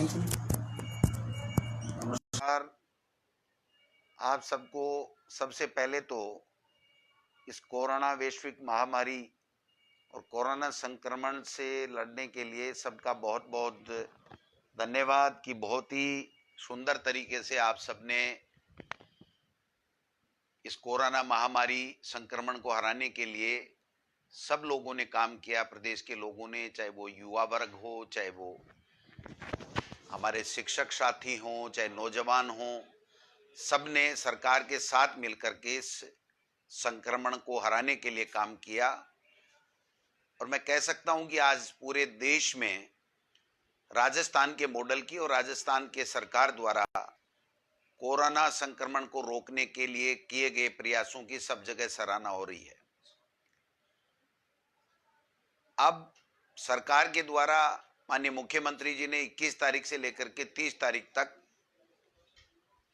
नमस्कार। आप सबको सबसे पहले तो इस कोरोना वैश्विक महामारी और कोरोना संक्रमण से लड़ने के लिए सबका बहुत बहुत धन्यवाद कि बहुत ही सुंदर तरीके से आप सबने इस कोरोना महामारी संक्रमण को हराने के लिए सब लोगों ने काम किया। प्रदेश के लोगों ने, चाहे वो युवा वर्ग हो, चाहे वो हमारे शिक्षक साथी हों, चाहे नौजवान हों, सबने सरकार के साथ मिलकर के इस संक्रमण को हराने के लिए काम किया। और मैं कह सकता हूं कि आज पूरे देश में राजस्थान के मॉडल की और राजस्थान के सरकार द्वारा कोरोना संक्रमण को रोकने के लिए किए गए प्रयासों की सब जगह सराहना हो रही है। अब सरकार के द्वारा माननीय मुख्यमंत्री जी ने 21 तारीख से लेकर के 30 तारीख तक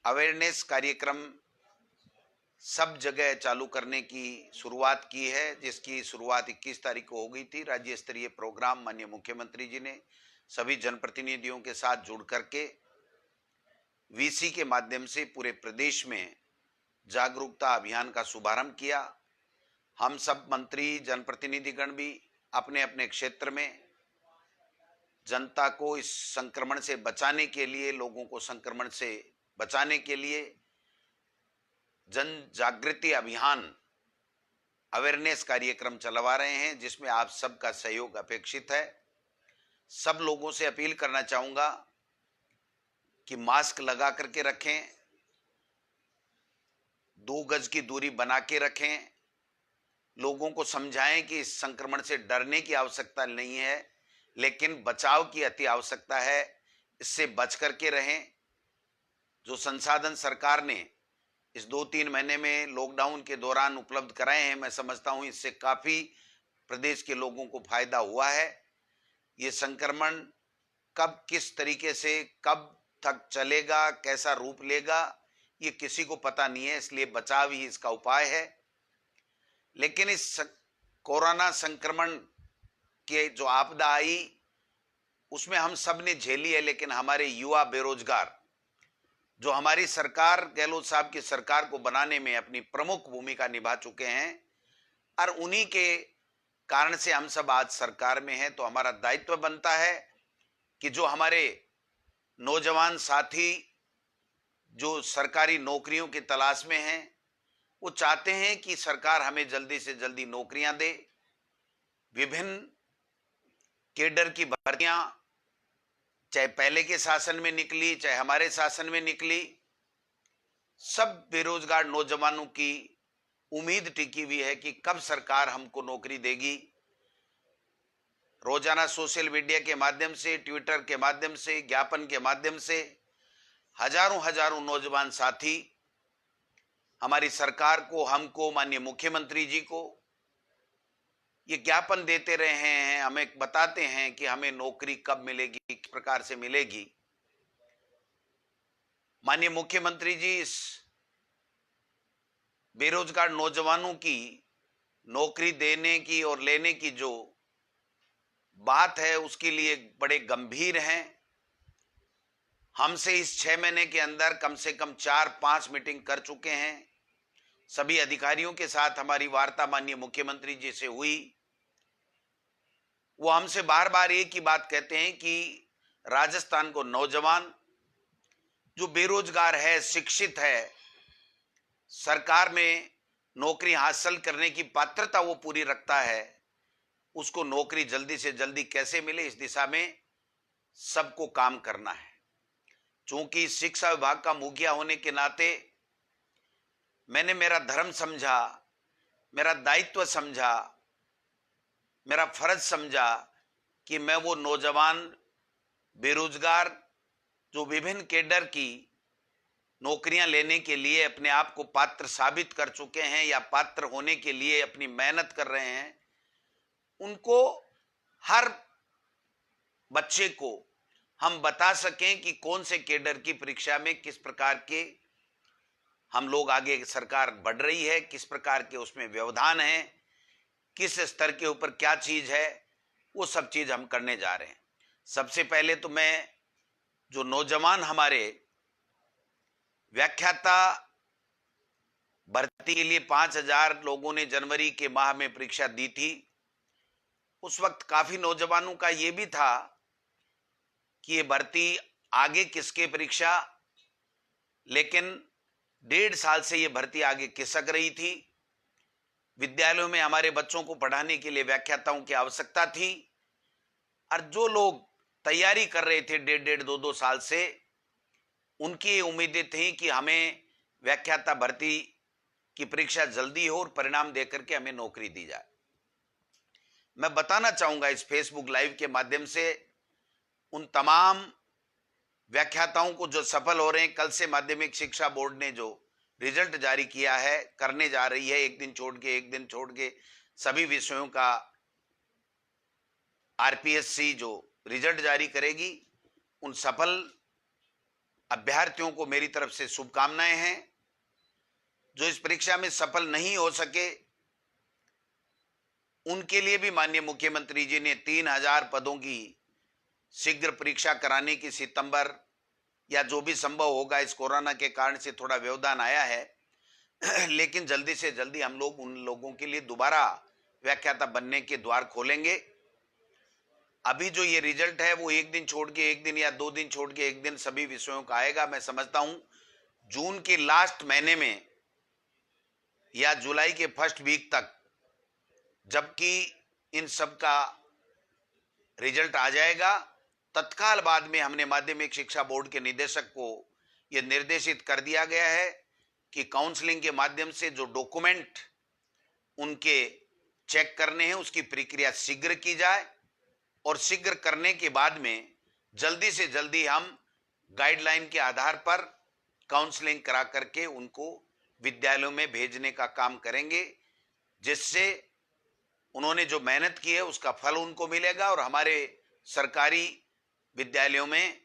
अवेयरनेस कार्यक्रम सब जगह चालू करने की शुरुआत की है, जिसकी शुरुआत 21 तारीख को हो गई थी। राज्य स्तरीय प्रोग्राम माननीय मुख्यमंत्री जी ने सभी जनप्रतिनिधियों के साथ जुड़ करके वीसी के माध्यम से पूरे प्रदेश में जागरूकता अभियान का शुभारंभ किया। हम सब मंत्री जनप्रतिनिधिगण भी अपने अपने क्षेत्र में जनता को इस संक्रमण से बचाने के लिए, लोगों को संक्रमण से बचाने के लिए जन जागृति अभियान अवेयरनेस कार्यक्रम चलवा रहे हैं, जिसमें आप सबका सहयोग अपेक्षित है। सब लोगों से अपील करना चाहूंगा कि मास्क लगा करके रखें, 2 गज की दूरी बना के रखें, लोगों को समझाएं कि इस संक्रमण से डरने की आवश्यकता नहीं है, लेकिन बचाव की अति आवश्यकता है। इससे बच करके रहें। जो संसाधन सरकार ने इस 2-3 महीने में लॉकडाउन के दौरान उपलब्ध कराए हैं, मैं समझता हूं इससे काफी प्रदेश के लोगों को फायदा हुआ है। ये संक्रमण कब किस तरीके से कब तक चलेगा, कैसा रूप लेगा, ये किसी को पता नहीं है, इसलिए बचाव ही इसका उपाय है। लेकिन इस कोरोना संक्रमण के जो आपदा आई उसमें हम सब ने झेली है, लेकिन हमारे युवा बेरोजगार जो हमारी सरकार, गहलोत साहब की सरकार को बनाने में अपनी प्रमुख भूमिका निभा चुके हैं, और उन्हीं के कारण से हम सब आज सरकार में हैं। तो हमारा दायित्व बनता है कि जो हमारे नौजवान साथी जो सरकारी नौकरियों की तलाश में हैं, वो चाहते हैं कि सरकार हमें जल्दी से जल्दी नौकरियां दे। विभिन्न केडर की भर्तियां चाहे पहले के शासन में निकली, चाहे हमारे शासन में निकली, सब बेरोजगार नौजवानों की उम्मीद टिकी हुई है कि कब सरकार हमको नौकरी देगी। रोजाना सोशल मीडिया के माध्यम से, ट्विटर के माध्यम से, ज्ञापन के माध्यम से हजारों हजारों नौजवान साथी हमारी सरकार को, हमको, माननीय मुख्यमंत्री जी को ये ज्ञापन देते रहे हैं, हमें बताते हैं कि हमें नौकरी कब मिलेगी, किस प्रकार से मिलेगी। माननीय मुख्यमंत्री जी इस बेरोजगार नौजवानों की नौकरी देने की और लेने की जो बात है उसके लिए बड़े गंभीर हैं। हमसे इस 6 महीने के अंदर कम से कम 4-5 मीटिंग कर चुके हैं। सभी अधिकारियों के साथ हमारी वार्ता माननीय मुख्यमंत्री जी से हुई। वो हमसे बार बार एक ही बात कहते हैं कि राजस्थान को नौजवान जो बेरोजगार है, शिक्षित है, सरकार में नौकरी हासिल करने की पात्रता वो पूरी रखता है, उसको नौकरी जल्दी से जल्दी कैसे मिले, इस दिशा में सबको काम करना है। चूंकि शिक्षा विभाग का मुखिया होने के नाते मैंने मेरा धर्म समझा, मेरा दायित्व समझा, मेरा फर्ज समझा कि मैं वो नौजवान बेरोजगार जो विभिन्न केडर की नौकरियां लेने के लिए अपने आप को पात्र साबित कर चुके हैं या पात्र होने के लिए अपनी मेहनत कर रहे हैं, उनको, हर बच्चे को हम बता सकें कि कौन से केडर की परीक्षा में किस प्रकार के हम लोग आगे सरकार बढ़ रही है, किस प्रकार के उसमें व्यवधान है, किस स्तर के ऊपर क्या चीज है, वो सब चीज हम करने जा रहे हैं। सबसे पहले तो मैं जो नौजवान हमारे व्याख्याता भर्ती के लिए 5,000 लोगों ने जनवरी के माह में परीक्षा दी थी, उस वक्त काफी नौजवानों का यह भी था कि ये भर्ती आगे किसके परीक्षा, लेकिन 1.5 साल से ये भर्ती आगे खिसक रही थी। विद्यालयों में हमारे बच्चों को पढ़ाने के लिए व्याख्याताओं की आवश्यकता थी, और जो लोग तैयारी कर रहे थे 1.5-2 साल से, उनकी उम्मीदें थी कि हमें व्याख्याता भर्ती की परीक्षा जल्दी हो और परिणाम देकर के हमें नौकरी दी जाए। मैं बताना चाहूंगा इस फेसबुक लाइव के माध्यम से उन तमाम व्याख्याताओं को जो सफल हो रहे हैं। कल से माध्यमिक शिक्षा बोर्ड ने जो रिजल्ट जारी किया है, करने जा रही है, एक दिन छोड़ के सभी विषयों का आरपीएससी जो रिजल्ट जारी करेगी, उन सफल अभ्यर्थियों को मेरी तरफ से शुभकामनाएं हैं। जो इस परीक्षा में सफल नहीं हो सके, उनके लिए भी माननीय मुख्यमंत्री जी ने 3,000 पदों की शीघ्र परीक्षा कराने की सितंबर या जो भी संभव होगा, इस कोरोना के कारण से थोड़ा व्यवधान आया है लेकिन जल्दी से जल्दी हम लोग उन लोगों के लिए दोबारा व्याख्याता बनने के द्वार खोलेंगे। अभी जो ये रिजल्ट है वो एक दिन छोड़ के एक दिन या 2 दिन छोड़ के एक दिन सभी विषयों का आएगा। मैं समझता हूं जून के लास्ट महीने में या जुलाई के फर्स्ट वीक तक, जबकि इन सब का रिजल्ट आ जाएगा, तत्काल बाद में हमने माध्यमिक शिक्षा बोर्ड के निदेशक को यह निर्देशित कर दिया गया है कि काउंसलिंग के माध्यम से जो डॉक्यूमेंट उनके चेक करने हैं उसकी प्रक्रिया शीघ्र की जाए, और शीघ्र करने के बाद में जल्दी से जल्दी हम गाइडलाइन के आधार पर काउंसलिंग करा करके उनको विद्यालयों में भेजने का काम करेंगे, जिससे उन्होंने जो मेहनत की है उसका फल उनको मिलेगा और हमारे सरकारी विद्यालयों में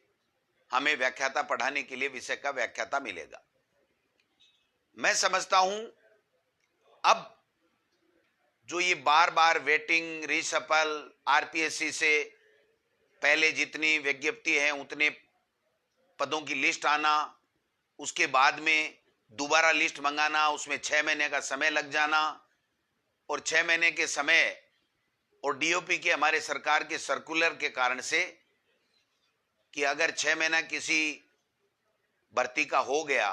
हमें व्याख्याता पढ़ाने के लिए विषय का व्याख्याता मिलेगा। मैं समझता हूं अब जो ये बार बार वेटिंग, रीसफल, आरपीएससी से पहले जितनी विज्ञप्ति है उतने पदों की लिस्ट आना, उसके बाद में दोबारा लिस्ट मंगाना, उसमें 6 महीने का समय लग जाना, और 6 महीने के समय और डीओपी के हमारे सरकार के सर्कुलर के कारण से कि अगर 6 महीना किसी भर्ती का हो गया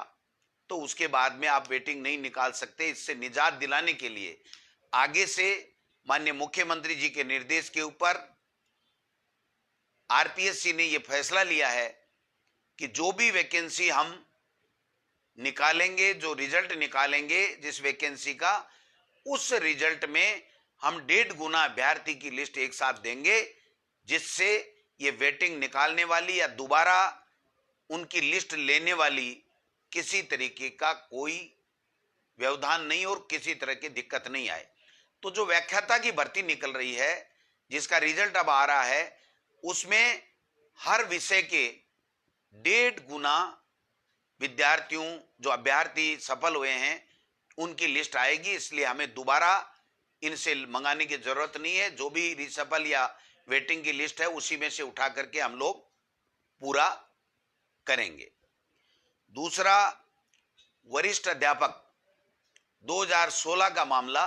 तो उसके बाद में आप वेटिंग नहीं निकाल सकते। इससे निजात दिलाने के लिए आगे से माननीय मुख्यमंत्री जी के निर्देश के ऊपर आरपीएससी ने यह फैसला लिया है कि जो भी वैकेंसी हम निकालेंगे, जो रिजल्ट निकालेंगे जिस वैकेंसी का, उस रिजल्ट में हम 1.5 गुना अभ्यर्थी की लिस्ट एक साथ देंगे, जिससे ये वेटिंग निकालने वाली या दोबारा उनकी लिस्ट लेने वाली किसी तरीके का कोई व्यवधान नहीं और किसी तरह की दिक्कत नहीं आए। तो जो व्याख्याता की भर्ती निकल रही है, जिसका रिजल्ट अब आ रहा है, उसमें हर विषय के 1.5 गुना विद्यार्थियों, जो अभ्यर्थी सफल हुए हैं, उनकी लिस्ट आएगी। इसलिए हमें दोबारा इनसे मंगाने की जरूरत नहीं है। जो भी रिसफल या वेटिंग की लिस्ट है उसी में से उठा करके हम लोग पूरा करेंगे। दूसरा, वरिष्ठ अध्यापक 2016 का मामला,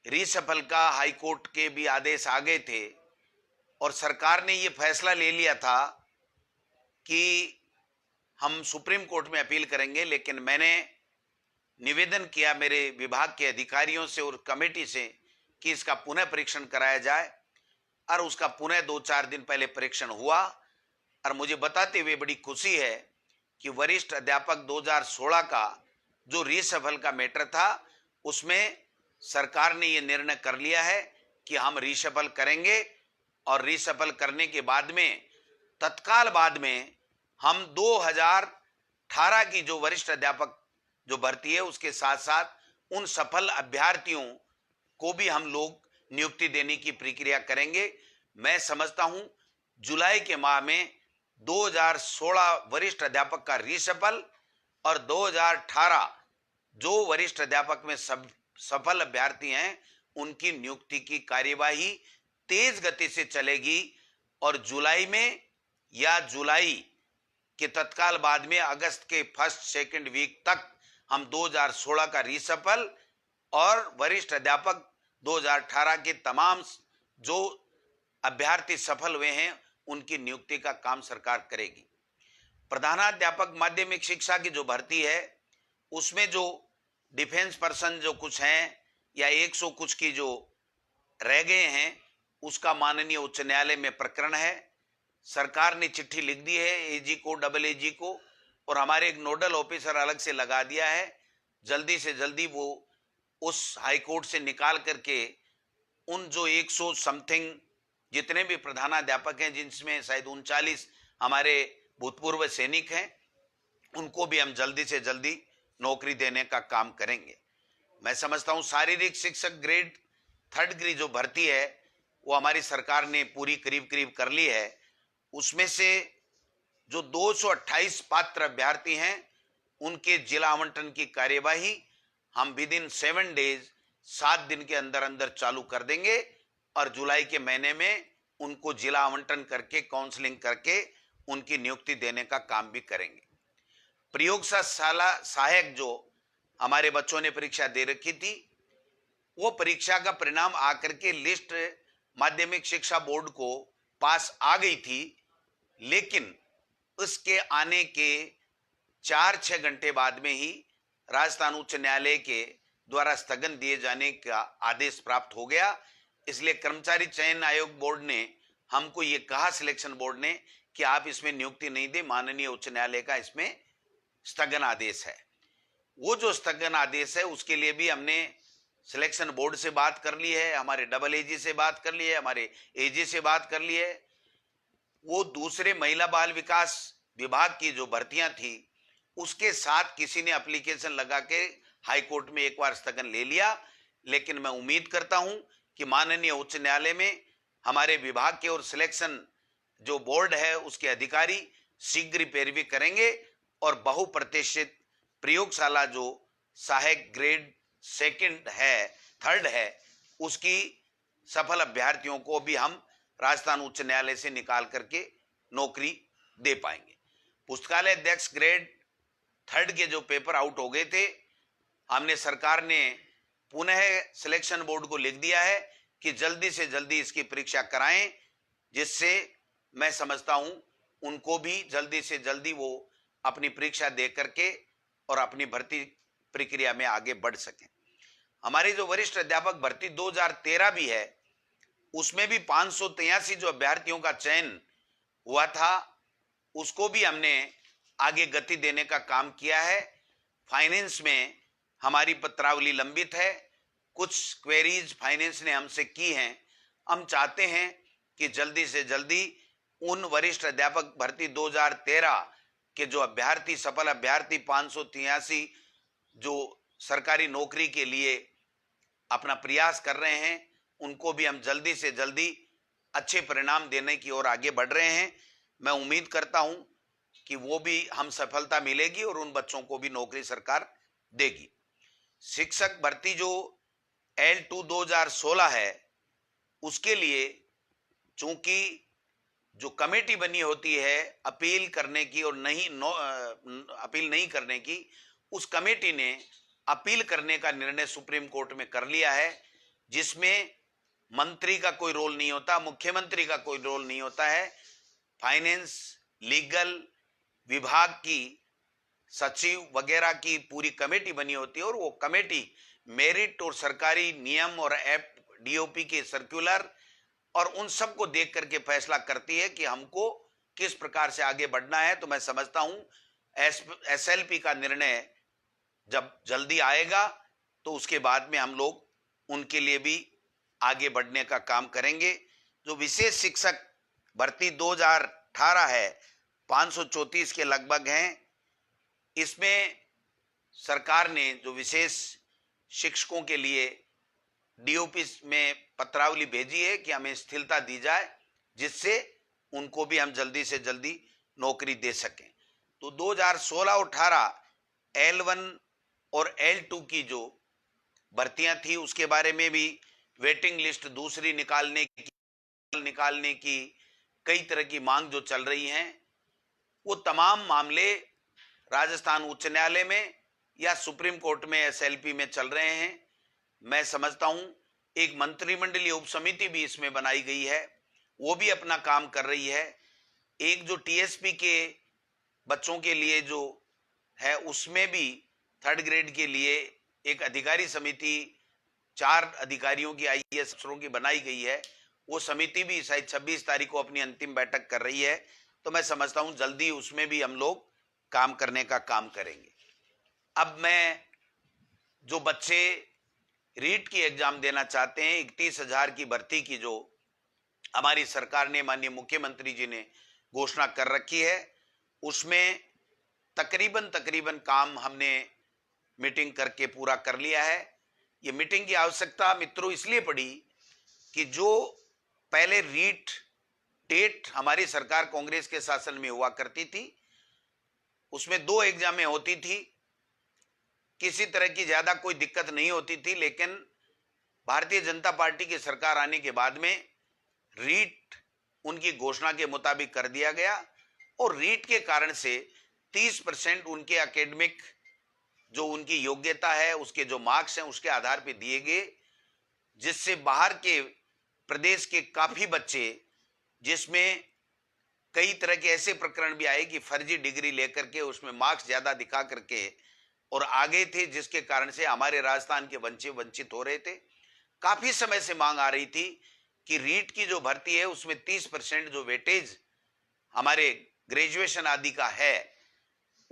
रिसफल का हाईकोर्ट के भी आदेश आ गए थे और सरकार ने यह फैसला ले लिया था कि हम सुप्रीम कोर्ट में अपील करेंगे, लेकिन मैंने निवेदन किया मेरे विभाग के अधिकारियों से और कमेटी से कि इसका पुनः परीक्षण कराया जाए, और उसका पुनः 2-4 दिन पहले परीक्षण हुआ, और मुझे बताते हुए बड़ी खुशी है कि वरिष्ठ अध्यापक 2016 का जो रीसफल का मैटर था, उसमें सरकार ने यह निर्णय कर लिया है कि हम रीसफल करेंगे, और रीसफल करने के बाद में तत्काल बाद में हम 2018 की जो वरिष्ठ अध्यापक जो भर्ती है उसके साथ साथ उन सफल अभ्यर्थियों को भी हम लोग नियुक्ति देने की प्रक्रिया करेंगे। मैं समझता हूं जुलाई के माह में 2016 वरिष्ठ अध्यापक का रीसफल और 2018 जो वरिष्ठ अध्यापक में सब सफल अभ्यर्थी हैं उनकी नियुक्ति की कार्यवाही तेज गति से चलेगी, और जुलाई में या जुलाई के तत्काल बाद में अगस्त के फर्स्ट सेकंड वीक तक हम 2016 का रीसफल और वरिष्ठ अध्यापक 2018 के तमाम जो अभ्यर्थी सफल हुए हैं उनकी नियुक्ति का काम सरकार करेगी। प्रधानाध्यापक माध्यमिक शिक्षा की जो भर्ती है उसमें जो डिफेंस पर्सन जो कुछ हैं या 100 कुछ की जो रह गए हैं उसका माननीय उच्च न्यायालय में प्रकरण है। सरकार ने चिट्ठी लिख दी है एजी को, डबल एजी को, और हमारे एक नोडल ऑफिसर अलग से लगा दिया है। जल्दी से जल्दी वो उस हाई कोर्ट से निकाल करके उन जो 100 समथिंग जितने भी प्रधानाध्यापक हैं, जिनमें शायद 39 हमारे भूतपूर्व सैनिक हैं, उनको भी हम जल्दी से जल्दी नौकरी देने का काम करेंगे। मैं समझता हूं शारीरिक शिक्षक ग्रेड 3rd की जो भर्ती है वो हमारी सरकार ने पूरी करीब करीब कर ली है। उसमें से जो 228 पात्र अभ्यर्थी हैं उनके जिला आवंटन की कार्यवाही हम विद इन 7 डेज 7 दिन के अंदर अंदर चालू कर देंगे और जुलाई के महीने में उनको जिला आवंटन करके काउंसलिंग करके उनकी नियुक्ति देने का काम भी करेंगे। प्रयोगशाला सहायक जो हमारे बच्चों ने परीक्षा दे रखी थी वो परीक्षा का परिणाम आकर के लिस्ट माध्यमिक शिक्षा बोर्ड को पास आ गई थी, लेकिन उसके आने के 4-6 घंटे बाद में ही राजस्थान उच्च न्यायालय के द्वारा स्थगन दिए जाने का आदेश प्राप्त हो गया। इसलिए कर्मचारी चयन आयोग बोर्ड ने हमको ये कहा, सिलेक्शन बोर्ड ने, कि आप इसमें नियुक्ति नहीं दे, माननीय उच्च न्यायालय का इसमें स्थगन आदेश है। वो जो स्थगन आदेश है उसके लिए भी हमने सिलेक्शन बोर्ड से बात कर ली है, हमारे डबल एजी से बात कर ली है, हमारे एजी से बात कर ली है। वो दूसरे महिला बाल विकास विभाग की जो भर्तियां थी उसके साथ किसी ने एप्लीकेशन लगा के हाई कोर्ट में एक बार स्थगन ले लिया, लेकिन मैं उम्मीद करता हूं कि माननीय उच्च न्यायालय में हमारे विभाग के और सिलेक्शन जो बोर्ड है उसके अधिकारी शीघ्र पैरवी करेंगे और बहुप्रतिष्ठित प्रयोगशाला जो सहायक ग्रेड 3rd है उसकी सफल अभ्यर्थियों को भी हम राजस्थान उच्च न्यायालय से निकाल करके नौकरी दे पाएंगे। पुस्तकालय अध्यक्ष ग्रेड 3rd के जो पेपर आउट हो गए थे, हमने सरकार ने पुनः सिलेक्शन बोर्ड को लिख दिया है कि जल्दी से जल्दी इसकी परीक्षा कराएं, जिससे मैं समझता हूं उनको भी जल्दी से जल्दी वो अपनी परीक्षा दे करके और अपनी भर्ती प्रक्रिया में आगे बढ़ सकें। हमारी जो वरिष्ठ अध्यापक भर्ती 2013 भी है उसमें भी 583 जो अभ्यर्थियों का चयन हुआ था उसको भी हमने आगे गति देने का काम किया है। फाइनेंस में हमारी पत्रावली लंबित है, कुछ क्वेरीज फाइनेंस ने हमसे की हैं। हम चाहते हैं कि जल्दी से जल्दी उन वरिष्ठ अध्यापक भर्ती 2013 के जो अभ्यर्थी सफल अभ्यर्थी 583 जो सरकारी नौकरी के लिए अपना प्रयास कर रहे हैं उनको भी हम जल्दी से जल्दी अच्छे परिणाम देने की ओर आगे बढ़ रहे हैं। मैं उम्मीद करता हूं कि वो भी हम सफलता मिलेगी और उन बच्चों को भी नौकरी सरकार देगी। शिक्षक भर्ती जो L2 2016 है उसके लिए चूंकि जो कमेटी बनी होती है अपील करने की और अपील नहीं करने की, उस कमेटी ने अपील करने का निर्णय सुप्रीम कोर्ट में कर लिया है, जिसमें मंत्री का कोई रोल नहीं होता, मुख्यमंत्री का कोई रोल नहीं होता है। फाइनेंस, लीगल विभाग की सचिव वगैरह की पूरी कमेटी बनी होती है और वो कमेटी मेरिट और सरकारी नियम और डीओपी के सर्कुलर और उन सब को देख करके फैसला करती है कि हमको किस प्रकार से आगे बढ़ना है। तो मैं समझता हूं एसएलपी का निर्णय जब जल्दी आएगा तो उसके बाद में हम लोग उनके लिए भी आगे बढ़ने का काम करेंगे। जो विशेष शिक्षक भर्ती 2018 है 534 के लगभग हैं। इसमें सरकार ने जो विशेष शिक्षकों के लिए डीओपी में पत्रावली भेजी है कि हमें स्थिरता दी जाए, जिससे उनको भी हम जल्दी से जल्दी नौकरी दे सकें। तो 2016 और 18 L1 और L2 की जो भर्तियां थी उसके बारे में भी वेटिंग लिस्ट दूसरी निकालने की कई तरह की मांग जो चल रही हैं, वो तमाम मामले राजस्थान उच्च न्यायालय में या सुप्रीम कोर्ट में एसएलपी में चल रहे हैं। मैं समझता हूं एक मंत्रिमंडलीय उपसमिति भी इसमें बनाई गई है, वो भी अपना काम कर रही है। एक जो टीएसपी के बच्चों के लिए जो है, उसमें भी थर्ड ग्रेड के लिए एक अधिकारी समिति 4 अधिकारियों की आईएएस अफसरों की बनाई गई है। वो समिति भी शायद 26 तारीख को अपनी अंतिम बैठक कर रही है, तो मैं समझता हूं जल्दी उसमें भी हम लोग काम करने का काम करेंगे। अब मैं जो बच्चे रीट की एग्जाम देना चाहते हैं, 31,000 की भर्ती की जो हमारी सरकार ने, माननीय मुख्यमंत्री जी ने घोषणा कर रखी है, उसमें तकरीबन काम हमने मीटिंग करके पूरा कर लिया है। ये मीटिंग की आवश्यकता मित्रों इसलिए पड़ी कि जो पहले रीट टेट हमारी सरकार कांग्रेस के शासन में हुआ करती थी, उसमें 2 एग्जामें होती थी, किसी तरह की ज्यादा कोई दिक्कत नहीं होती थी। लेकिन भारतीय जनता पार्टी की सरकार आने के बाद में रीट उनकी घोषणा के मुताबिक कर दिया गया, और रीट के कारण से 30% उनके एकेडमिक जो उनकी योग्यता है, उसके जो मार्क्स हैं, उसके आधार पर दिए गए, जिससे बाहर के प्रदेश के काफी बच्चे, जिसमें कई तरह के ऐसे प्रकरण भी आए कि फर्जी डिग्री लेकर के उसमें मार्क्स ज्यादा दिखा करके और आगे थे, जिसके कारण से हमारे राजस्थान के बच्चे वंचित हो रहे थे। काफी समय से मांग आ रही थी कि रीट की जो भर्ती है उसमें 30% जो वेटेज हमारे ग्रेजुएशन आदि का है,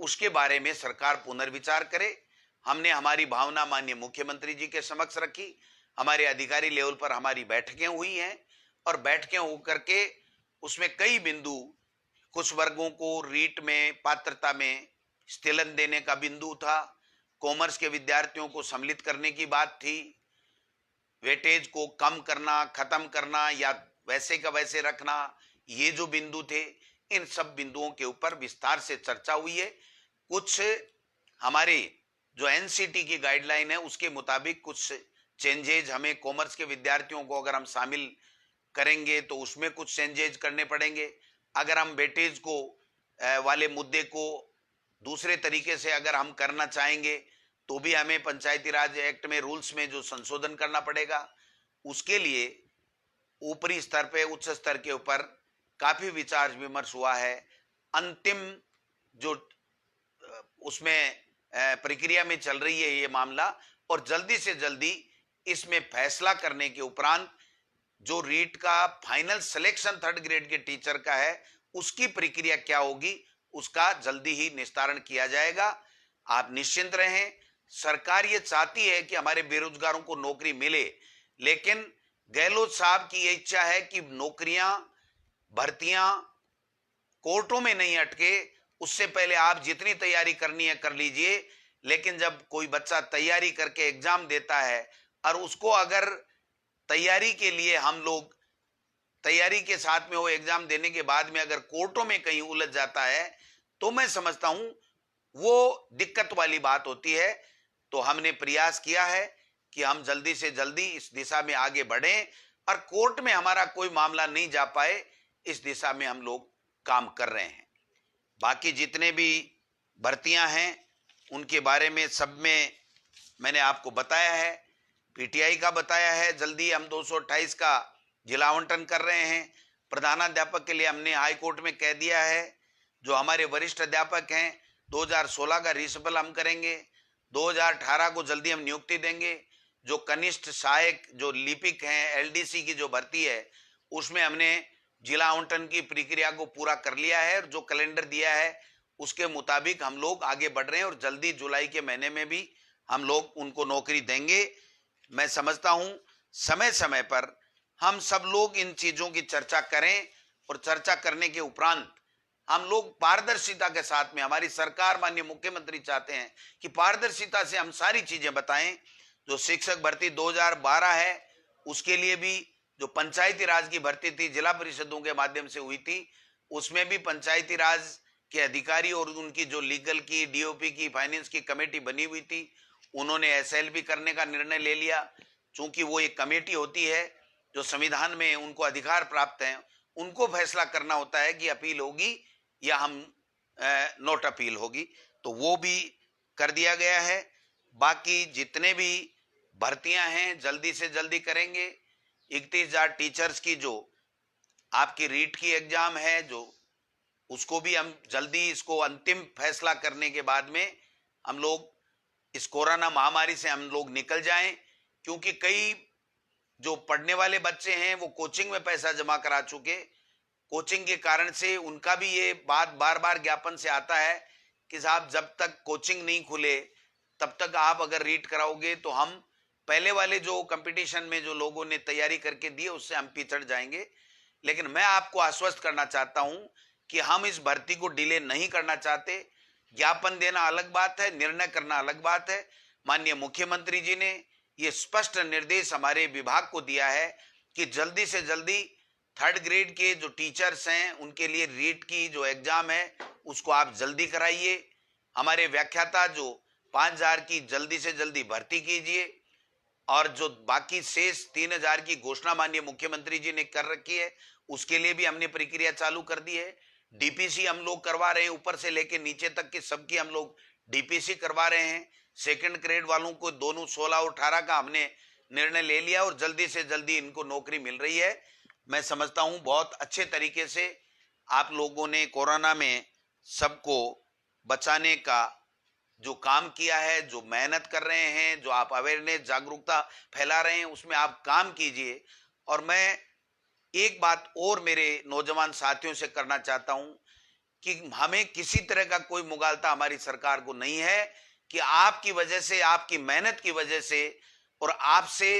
उसके बारे में सरकार पुनर्विचार करे। हमने हमारी भावना माननीय मुख्यमंत्री जी के समक्ष रखी। हमारे अधिकारी लेवल पर हमारी बैठकें हुई हैं, और बैठकें होकर के उसमें कई बिंदु, कुछ वर्गों को रीट में पात्रता में स्थिलन देने का बिंदु था, कॉमर्स के विद्यार्थियों को सम्मिलित करने की बात थी, वेटेज को कम करना, खत्म करना या वैसे का वैसे रखना, ये जो बिंदु थे, इन सब बिंदुओं के ऊपर विस्तार से चर्चा हुई है। कुछ हमारे जो एनसीटी की गाइडलाइन है उसके मुताबिक कुछ चेंजेज हमें, कॉमर्स के विद्यार्थियों को अगर हम शामिल करेंगे तो उसमें कुछ चेंजेज करने पड़ेंगे। अगर हम वेटेज को वाले मुद्दे को दूसरे तरीके से अगर हम करना चाहेंगे तो भी हमें पंचायती राज एक्ट में रूल्स में जो संशोधन करना पड़ेगा। उसके लिए ऊपरी स्तर पे, उच्च स्तर के ऊपर काफी विचार विमर्श हुआ है। अंतिम जो उसमें प्रक्रिया में चल रही है ये मामला, और जल्दी से जल्दी इसमें फैसला करने के उपरांत जो रीट का फाइनल सिलेक्शन थर्ड ग्रेड के टीचर का है, उसकी प्रक्रिया क्या होगी, उसका जल्दी ही निस्तारण किया जाएगा। आप निश्चिंत रहें। सरकार ये चाहती है कि हमारे बेरोजगारों को नौकरी मिले, लेकिन गहलोत साहब की ये इच्छा है कि नौकरियां, भर्तियां कोर्टों में नहीं अटके। उससे पहले आप जितनी तैयारी करनी है कर लीजिए, लेकिन जब कोई बच्चा तैयारी करके एग्जाम देता है और उसको अगर तैयारी के लिए हम लोग तैयारी के साथ में वो एग्जाम देने के बाद में अगर कोर्टों में कहीं उलझ जाता है, तो मैं समझता हूं वो दिक्कत वाली बात होती है। तो हमने प्रयास किया है कि हम जल्दी से जल्दी इस दिशा में आगे बढ़ें और कोर्ट में हमारा कोई मामला नहीं जा पाए, इस दिशा में हम लोग काम कर रहे हैं। बाकी जितने भी भर्तियां हैं उनके बारे में सब में मैंने आपको बताया है, पीटीआई का बताया है। जल्दी हम 228 का जिला आवंटन कर रहे हैं। प्रधानाध्यापक के लिए हमने हाई कोर्ट में कह दिया है। जो हमारे वरिष्ठ अध्यापक हैं, 2016 का रिशफल हम करेंगे, 2018 को जल्दी हम नियुक्ति देंगे। जो कनिष्ठ सहायक जो लिपिक हैं, एलडीसी की जो भर्ती है, उसमें हमने जिला आवंटन की प्रक्रिया को पूरा कर लिया है और जो कैलेंडर दिया है उसके मुताबिक हम लोग आगे बढ़ रहे हैं और जल्दी जुलाई के महीने में भी हम लोग उनको नौकरी देंगे। मैं समझता हूं समय समय पर हम सब लोग इन चीजों की चर्चा करें और चर्चा करने के उपरांत हम लोग पारदर्शिता के साथ में, हमारी सरकार माननीय मुख्यमंत्री चाहते हैं कि पारदर्शिता से हम सारी चीजें बताएं। जो शिक्षक भर्ती 2012 है उसके लिए भी जो पंचायती राज की भर्ती थी, जिला परिषदों के माध्यम से हुई थी, उसमें भी पंचायती राज के अधिकारी और उनकी जो लीगल की, डीओपी की, फाइनेंस की कमेटी बनी हुई थी, उन्होंने एसएलपी करने का निर्णय ले लिया। चूंकि वो एक कमेटी होती है जो संविधान में उनको अधिकार प्राप्त है, उनको फैसला करना होता है कि अपील होगी या हम नोट अपील होगी। तो वो भी कर दिया गया है। बाकी जितने भी भर्तियां हैं जल्दी से जल्दी करेंगे। 31,000 टीचर्स की जो आपकी रीट की एग्जाम है, जो उसको भी हम जल्दी, इसको अंतिम फैसला करने के बाद में हम लोग इस कोरोना महामारी से हम लोग निकल जाएं। क्योंकि कई जो पढ़ने वाले बच्चे हैं वो कोचिंग में पैसा जमा करा चुके। कोचिंग के कारण से उनका भी ये बात बार बार ज्ञापन से आता है कि साहब जब तक कोचिंग नहीं खुले तब तक आप अगर रीट कराओगे तो हम पहले वाले जो कंपटीशन में जो लोगों ने तैयारी करके दी उससे हम पिछड़ जाएंगे। लेकिन मैं आपको आश्वस्त करना चाहता हूं कि हम इस भर्ती को डिले नहीं करना चाहते। ज्ञापन देना अलग बात है, निर्णय करना अलग बात है। माननीय मुख्यमंत्री जी ने ये स्पष्ट निर्देश हमारे विभाग को दिया है कि जल्दी से जल्दी 3rd ग्रेड के जो टीचर्स हैं उनके लिए रीट की जो एग्जाम है उसको आप जल्दी कराइए। हमारे व्याख्याता जो 5,000 की जल्दी से जल्दी भर्ती कीजिए। और जो बाकी शेष 3,000 की घोषणा माननीय मुख्यमंत्री जी ने कर रखी है उसके लिए भी हमने प्रक्रिया चालू कर दी है। डीपीसी हम लोग करवा रहे हैं, ऊपर से लेके नीचे तक के सबकी हम लोग डीपीसी करवा रहे हैं। 2nd ग्रेड वालों को दोनों 16 और 18 का हमने निर्णय ले लिया और जल्दी से जल्दी इनको नौकरी मिल रही है। मैं समझता हूं बहुत अच्छे तरीके से आप लोगों ने कोरोना में सबको बचाने का जो काम किया है, जो मेहनत कर रहे हैं, जो आप अवेयरनेस जागरूकता फैला रहे हैं उसमें आप काम कीजिए। और मैं एक बात और मेरे नौजवान साथियों से करना चाहता हूं कि हमें किसी तरह का कोई मुगालता हमारी सरकार को नहीं है कि आपकी वजह से, आपकी मेहनत की वजह से और आपसे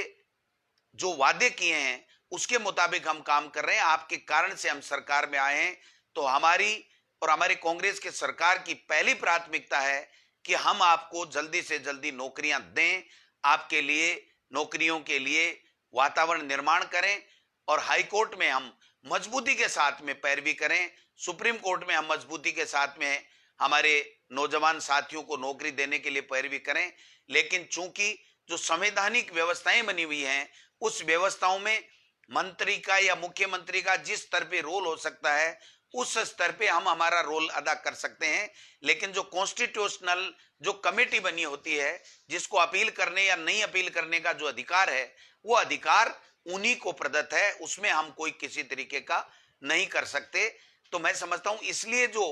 जो वादे किए हैं उसके मुताबिक हम काम कर रहे हैं। आपके कारण से हम सरकार में आए हैं। तो हमारी और हमारी कांग्रेस की सरकार की पहली प्राथमिकता है कि हम आपको जल्दी से जल्दी नौकरियां दें, आपके लिए नौकरियों के लिए वातावरण निर्माण करें और हाई कोर्ट में हम मजबूती के साथ में पैरवी करें, सुप्रीम कोर्ट में हम मजबूती के साथ में हमारे नौजवान साथियों को नौकरी देने के लिए पैरवी करें। लेकिन चूंकि जो संवैधानिक व्यवस्थाएं बनी हुई हैं उस व्यवस्थाओं में मंत्री का या मुख्यमंत्री का जिस स्तर पे रोल हो सकता है उस स्तर पे हम हमारा रोल अदा कर सकते हैं। लेकिन जो कॉन्स्टिट्यूशनल जो कमेटी बनी होती है जिसको अपील करने या नहीं अपील करने का जो अधिकार है वो अधिकार उन्हीं को प्रदत्त है, उसमें हम कोई किसी तरीके का नहीं कर सकते। तो मैं समझता हूं इसलिए जो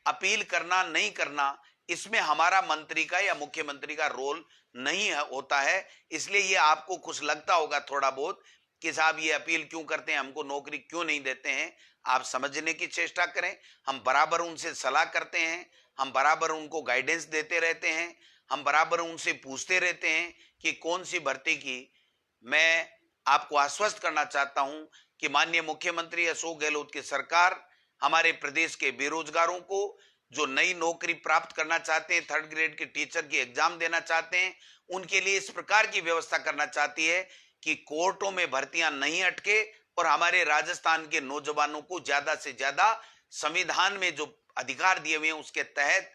अपील करना नहीं करना इसमें हमारा मंत्री का या मुख्यमंत्री का रोल नहीं होता है। इसलिए ये आपको कुछ लगता होगा थोड़ा बहुत कि साहब ये अपील क्यों करते हैं, हमको नौकरी क्यों नहीं देते हैं। आप समझने की चेष्टा करें, हम बराबर उनसे सलाह करते हैं, हम बराबर उनको गाइडेंस देते रहते हैं, हम बराबर उनसे पूछते रहते हैं कि कौन सी भर्ती की। मैं आपको आश्वस्त करना चाहता हूं कि माननीय मुख्यमंत्री अशोक गहलोत की सरकार हमारे प्रदेश के बेरोजगारों को जो नई नौकरी प्राप्त करना चाहते हैं, 3rd ग्रेड के टीचर की एग्जाम देना चाहते हैं, उनके लिए इस प्रकार की व्यवस्था करना चाहती है कि कोर्टों में भर्तियां नहीं अटके और हमारे राजस्थान के नौजवानों को ज्यादा से ज्यादा संविधान में जो अधिकार दिए हुए हैं उसके तहत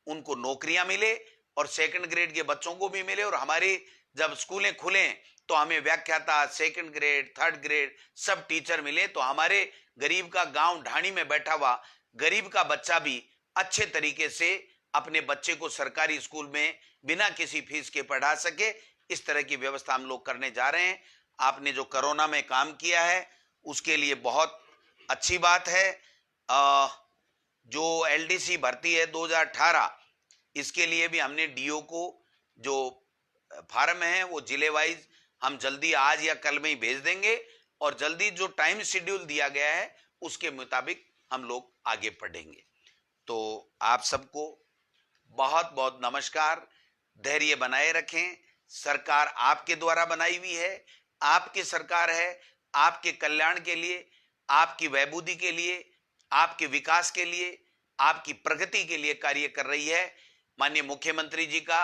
उनको नौकरियां मिले और 2nd ग्रेड के बच्चों को भी मिले। और हमारे जब स्कूलें खुले तो हमें व्याख्याता 2nd ग्रेड 3rd ग्रेड सब टीचर मिले, तो हमारे गरीब का गांव ढाणी में बैठा हुआ गरीब का बच्चा भी अच्छे तरीके से अपने बच्चे को सरकारी स्कूल में बिना किसी फीस के पढ़ा सके। इस तरह की व्यवस्था हम लोग करने जा रहे हैं। आपने जो कोरोना में काम किया है उसके लिए बहुत अच्छी बात है। जो एलडीसी भर्ती है 2018 इसके लिए भी हमने डीओ को जो फार्म है वो जिले वाइज हम जल्दी आज या कल में ही भेज देंगे और जल्दी जो टाइम शेड्यूल दिया गया है उसके मुताबिक हम लोग आगे बढ़ेंगे। तो आप सबको बहुत बहुत नमस्कार। धैर्य बनाए रखें। सरकार आपके द्वारा बनाई हुई है, आपकी सरकार है, आपके कल्याण के लिए, आपकी वैभूति के लिए, आपके विकास के लिए, आपकी प्रगति के लिए कार्य कर रही है। माननीय मुख्यमंत्री जी का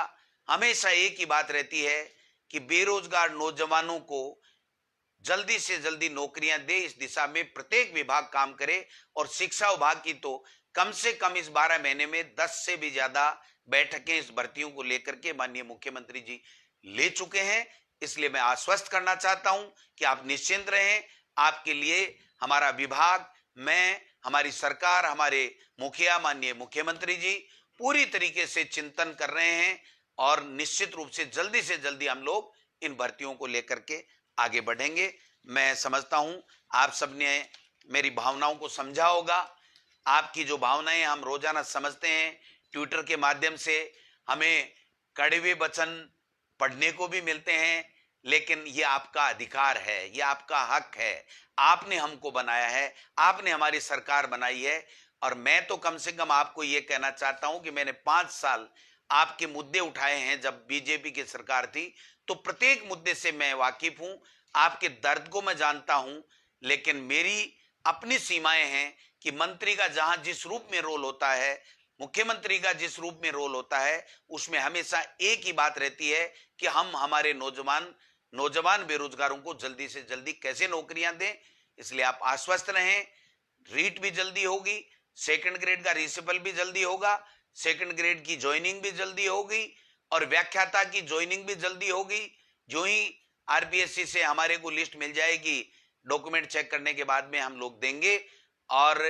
हमेशा एक ही बात रहती है कि बेरोजगार नौजवानों को जल्दी से जल्दी नौकरियां दे, इस दिशा में प्रत्येक विभाग काम करे। और शिक्षा विभाग की तो कम से कम इस 12 महीने में 10 से भी ज्यादा बैठकें इस भर्तियों को लेकर के माननीय मुख्यमंत्री जी ले चुके हैं। इसलिए मैं आश्वस्त करना चाहता हूं कि आप निश्चिंत रहें, आपके लिए हमारा विभाग, मैं, हमारी सरकार, हमारे मुखिया माननीय मुख्यमंत्री जी पूरी तरीके से चिंतन कर रहे हैं और निश्चित रूप से जल्दी हम लोग इन भर्तियों को लेकर के आगे बढ़ेंगे। मैं समझता हूं आप सबने मेरी भावनाओं को समझा होगा। आपकी जो भावनाएं हम रोजाना समझते हैं, ट्विटर के माध्यम से हमें कड़वे वचन पढ़ने को भी मिलते हैं, लेकिन ये आपका अधिकार है, ये आपका हक है। आपने हमको बनाया है, आपने हमारी सरकार बनाई है, और मैं तो कम से कम आपको ये कहना चाहता हूं कि मैंने 5 साल आपके मुद्दे उठाए हैं। जब बीजेपी की सरकार थी तो प्रत्येक मुद्दे से मैं वाकिफ हूं, आपके दर्द को मैं जानता हूं, लेकिन मेरी अपनी सीमाएं हैं कि मंत्री का जहां जिस रूप में रोल होता है, मुख्यमंत्री का जिस रूप में रोल होता है, उसमें हमेशा एक ही बात रहती है कि हम हमारे नौजवान बेरोजगारों को जल्दी से जल्दी कैसे नौकरियां दें। इसलिए आप आश्वस्त रहें, रीट भी जल्दी होगी, सेकंड ग्रेड का रिसिपल भी जल्दी होगा, सेकंड ग्रेड की ज्वाइनिंग भी जल्दी होगी और व्याख्याता की ज्वाइनिंग भी जल्दी होगी। जो ही आरपीएससी से हमारे को लिस्ट मिल जाएगी, डॉक्यूमेंट चेक करने के बाद में हम लोग देंगे, और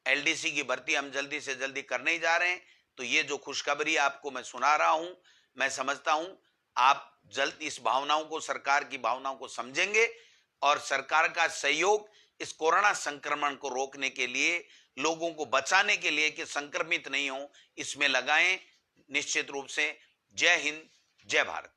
एलडीसी की भर्ती हम जल्दी से जल्दी करने ही जा रहे हैं। तो ये जो खुशखबरी आपको मैं सुना रहा हूं, मैं समझता हूं आप जल्द इस भावनाओं को, सरकार की भावनाओं को समझेंगे और सरकार का सहयोग इस कोरोना संक्रमण को रोकने के लिए, लोगों को बचाने के लिए कि संक्रमित नहीं हो, इसमें लगाएं। निश्चित रूप से जय हिंद, जय भारत।